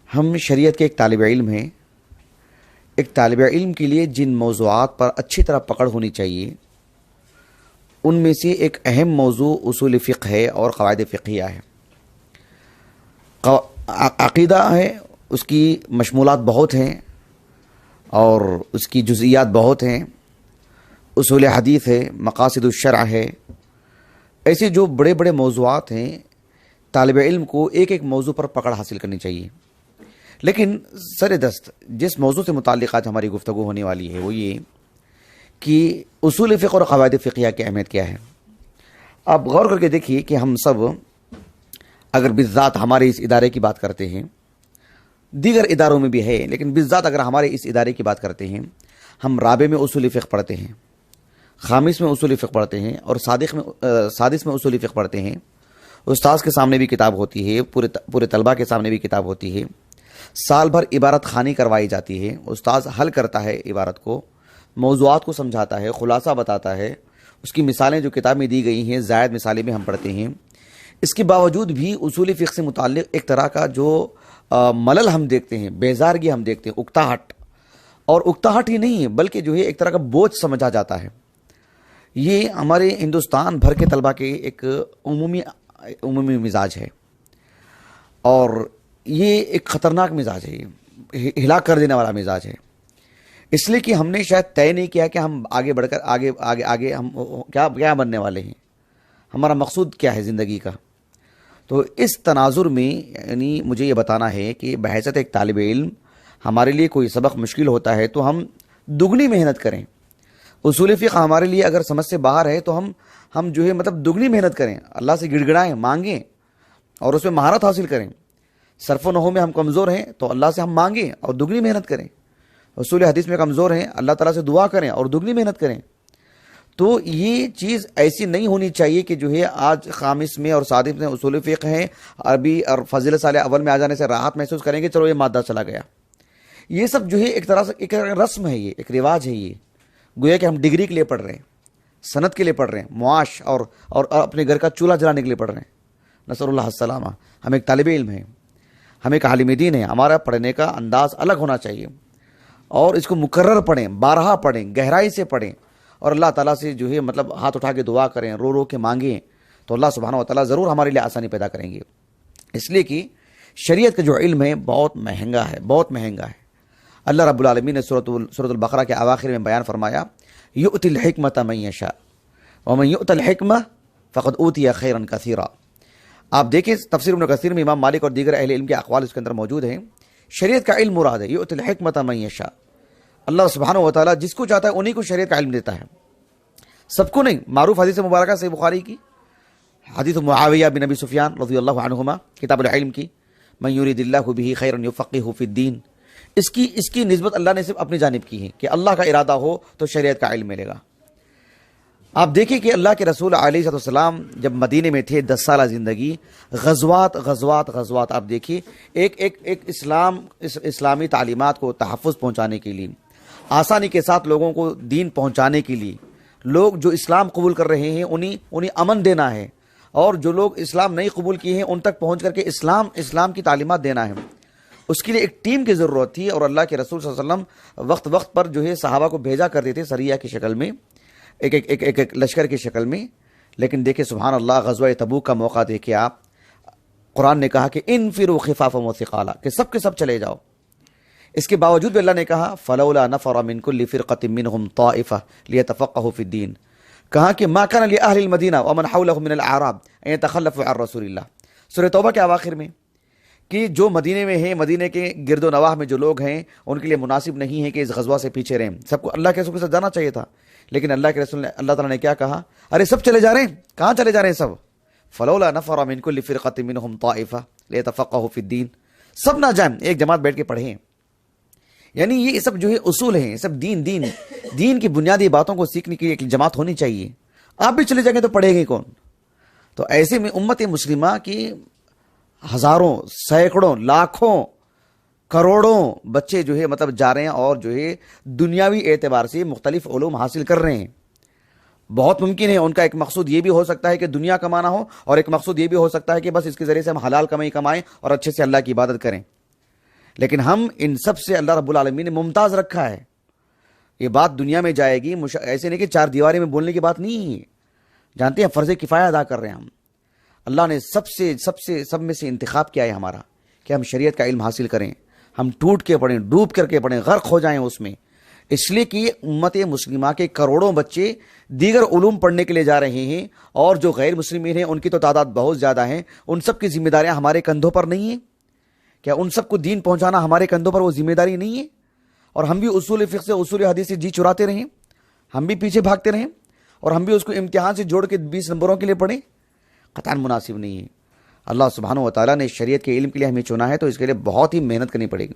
ہم شریعت کے ایک طالب علم ہیں. ایک طالب علم کے لیے جن موضوعات پر اچھی طرح پکڑ ہونی چاہیے ان میں سے ایک اہم موضوع اصول فقہ ہے اور قواعد فقہیہ ہے. عقیدہ ہے، اس کی مشمولات بہت ہیں اور اس کی جزئیات بہت ہیں. اصول حدیث ہے، مقاصد الشرع ہے. ایسے جو بڑے بڑے موضوعات ہیں طالب علم کو ایک ایک موضوع پر پکڑ حاصل کرنی چاہیے. لیکن سر دست جس موضوع سے متعلق آج ہماری گفتگو ہونے والی ہے وہ یہ کہ اصول فقہ اور قواعد فقہیہ کی اہمیت کیا ہے. آپ غور کر کے دیکھیے کہ ہم سب اگر بالذات ہمارے اس ادارے کی بات کرتے ہیں، دیگر اداروں میں بھی ہے لیکن بالذات اگر ہمارے اس ادارے کی بات کرتے ہیں، ہم رابع میں اصول فقہ پڑھتے ہیں، خامس میں اصول فقہ پڑھتے ہیں اور سادس میں اصول فقہ پڑھتے ہیں. استاذ کے سامنے بھی کتاب ہوتی ہے، پورے طلبہ کے سامنے بھی کتاب ہوتی ہے. سال بھر عبارت خوانی کروائی جاتی ہے. استاذ حل کرتا ہے عبارت کو، موضوعات کو سمجھاتا ہے، خلاصہ بتاتا ہے. اس کی مثالیں جو کتاب میں دی گئی ہیں زائد مثالیں بھی ہم پڑھتے ہیں. اس کے باوجود بھی اصول فقہ سے متعلق ایک طرح کا جو ملل ہم دیکھتے ہیں، بیزارگی ہم دیکھتے ہیں، اکتاہٹ، اور اکتاہٹ ہی نہیں ہے بلکہ جو ہے ایک طرح کا بوجھ سمجھا جاتا ہے. یہ ہمارے ہندوستان بھر کے طلبہ کے ایک عمومی مزاج ہے اور یہ ایک خطرناک مزاج ہے، یہ ہلاک کر دینے والا مزاج ہے. اس لیے کہ ہم نے شاید طے نہیں کیا کہ ہم آگے بڑھ کر آگے ہم کیا بننے والے ہیں، ہمارا مقصود کیا ہے زندگی کا. تو اس تناظر میں یعنی مجھے یہ بتانا ہے کہ بحیثیت ایک طالب علم ہمارے لیے کوئی سبق مشکل ہوتا ہے تو ہم دگنی محنت کریں. اصول فقہ ہمارے لیے اگر سمجھ سے باہر ہے تو ہم جو ہے مطلب دگنی محنت کریں، اللہ سے گڑ گڑائیں، مانگیں اور اس میں مہارت حاصل کریں. صرف و نحو میں ہم کمزور ہیں تو اللہ سے ہم مانگیں اور دگنی محنت کریں. اصول حدیث میں کمزور ہیں، اللہ تعالیٰ سے دعا کریں اور دگنی محنت کریں. تو یہ چیز ایسی نہیں ہونی چاہیے کہ جو ہے آج خامس میں اور سادس میں اصول فقہ ہیں، عربی اور فضیل سال اول میں آ جانے سے راحت محسوس کریں گے، چلو یہ مادہ چلا گیا. یہ سب جو ہے ایک طرح سے ایک رسم ہے، یہ ایک رواج ہے. یہ گویا کہ ہم ڈگری کے لیے پڑھ رہے ہیں، سند کے لیے پڑھ رہے ہیں، معاش اور اپنے گھر کا چولہا جلانے کے لیے پڑھ رہے ہیں. نسأل اللہ السلامہ. ہم ایک طالب علم ہیں، ہم ایک عالم دین ہیں. ہمارا پڑھنے کا انداز الگ ہونا چاہیے اور اس کو مکرر پڑھیں، بارہا پڑھیں، گہرائی سے پڑھیں اور اللہ تعالیٰ سے جو ہے مطلب ہاتھ اٹھا کے دعا کریں، رو رو کے مانگیں تو اللہ سبحانہ و تعالیٰ ضرور ہمارے لیے آسانی پیدا کریں گے. اس لیے کہ شریعت کا جو علم ہے بہت مہنگا ہے، بہت مہنگا ہے. اللہ رب العالمین نے سورۃ البقرہ کے اواخر میں بیان فرمایا، یؤتی الحکمۃ من یشاء ومن یؤت الحکمہ فقد اوتی خیرا کثیرا. آپ دیکھیں تفسیر ابن کثیر میں امام مالک اور دیگر اہل علم کے اقوال اس کے اندر موجود ہیں. شریعت کا علم مراد ہے، یؤتی الحکمۃ من یشاء. اللہ سبحانہ و تعالیٰ جس کو چاہتا ہے انہی کو شریعت کا علم دیتا ہے، سب کو نہیں. معروف حدیث مبارکہ صحیح بخاری کی حدیث معاویہ بن ابی سفیان رضی اللہ عنہما کتاب العلم کی، من یرید اللہ بہ خیرا یفقہہ فی الدین. اس کی نسبت اللہ نے صرف اپنی جانب کی ہے کہ اللہ کا ارادہ ہو تو شریعت کا علم ملے گا. آپ دیکھیں کہ اللہ کے رسول علیہ السلام جب مدینے میں تھے 10 سالہ زندگی، غزوات آپ دیکھیے، ایک اسلامی تعلیمات کو تحفظ پہنچانے کے لیے، آسانی کے ساتھ لوگوں کو دین پہنچانے کے لیے، لوگ جو اسلام قبول کر رہے ہیں انہیں امن دینا ہے اور جو لوگ اسلام نہیں قبول کیے ہیں ان تک پہنچ کر کے اسلام کی تعلیمات دینا ہے. اس کے لیے ایک ٹیم کی ضرورت تھی اور اللہ کے رسول صلی اللہ علیہ وسلم وقت پر جو ہے صحابہ کو بھیجا کرتے تھے سریہ کی شکل میں، ایک لشکر کی شکل میں. لیکن دیکھیں سبحان اللہ، غزوہ تبوک کا موقع دیکھیں آپ، قرآن نے کہا کہ انفروا خفافا وثقالا، کہ سب کے سب چلے جاؤ. اس کے باوجود بھی اللہ نے کہا فلولا نفر من كل فرقة منهم طائفة ليتفقهوا في الدين. کہا کہ ما كان لأهل المدینہ ومن حولهم من الاعراب ان يتخلفوا عن رسول اللہ. سورہ توبہ کے اواخر میں کہ جو مدینے میں ہیں، مدینے کے گرد و نواح میں جو لوگ ہیں ان کے لیے مناسب نہیں ہے کہ اس غزوہ سے پیچھے رہیں. سب کو اللہ کے رسول کے ساتھ جانا چاہیے تھا، لیکن اللہ کے رسول نے، اللہ تعالیٰ نے کیا کہا، ارے سب چلے جا رہے ہیں، کہاں چلے جا رہے ہیں سب؟ فلولا نفر من كل فرقة منهم طائفة ليتفقهوا في الدين. سب نہ جائیں، ایک جماعت بیٹھ کے پڑھیں. یعنی یہ سب جو ہے اصول ہیں، سب دین کی بنیادی باتوں کو سیکھنے کی ایک جماعت ہونی چاہیے. آپ بھی چلے جائیں گے تو پڑھے گے کون؟ تو ایسے میں امت مسلمہ کی ہزاروں، سینکڑوں، لاکھوں، کروڑوں بچے جو ہے مطلب جا رہے ہیں اور جو ہے دنیاوی اعتبار سے مختلف علوم حاصل کر رہے ہیں. بہت ممکن ہے ان کا ایک مقصود یہ بھی ہو سکتا ہے کہ دنیا کمانا ہو، اور ایک مقصود یہ بھی ہو سکتا ہے کہ بس اس کے ذریعے سے ہم حلال کمائی کمائیں اور اچھے سے اللہ کی عبادت کریں. لیکن ہم ان سب سے اللہ رب العالمین نے ممتاز رکھا ہے. یہ بات دنیا میں جائے گی، ایسے نہیں کہ چار دیواری میں بولنے کی بات نہیں ہے. جانتے ہیں فرض کفایہ ادا کر رہے ہیں ہم. اللہ نے سب میں سے انتخاب کیا ہے ہمارا کہ ہم شریعت کا علم حاصل کریں، ہم ٹوٹ کے پڑھیں، ڈوب کر کے پڑھیں، غرق ہو جائیں اس میں. اس لیے کہ امت مسلمہ کے کروڑوں بچے دیگر علوم پڑھنے کے لیے جا رہے ہیں، اور جو غیر مسلمین ہیں ان کی تو تعداد بہت زیادہ ہے. ان سب کی ذمہ داریاں ہمارے کندھوں پر نہیں ہیں کیا؟ ان سب کو دین پہنچانا ہمارے کندھوں پر وہ ذمہ داری نہیں ہے؟ اور ہم بھی اصول فقہ سے، اصول حدیث سے جی چراتے رہیں، ہم بھی پیچھے بھاگتے رہیں، اور ہم بھی اس کو امتحان سے جوڑ کے 20 نمبروں کے لیے پڑھیں؟ قطعاً مناسب نہیں ہے. اللہ سبحانہ و تعالیٰ نے شریعت کے علم کے لیے ہمیں چنا ہے، تو اس کے لیے بہت ہی محنت کرنی پڑے گی.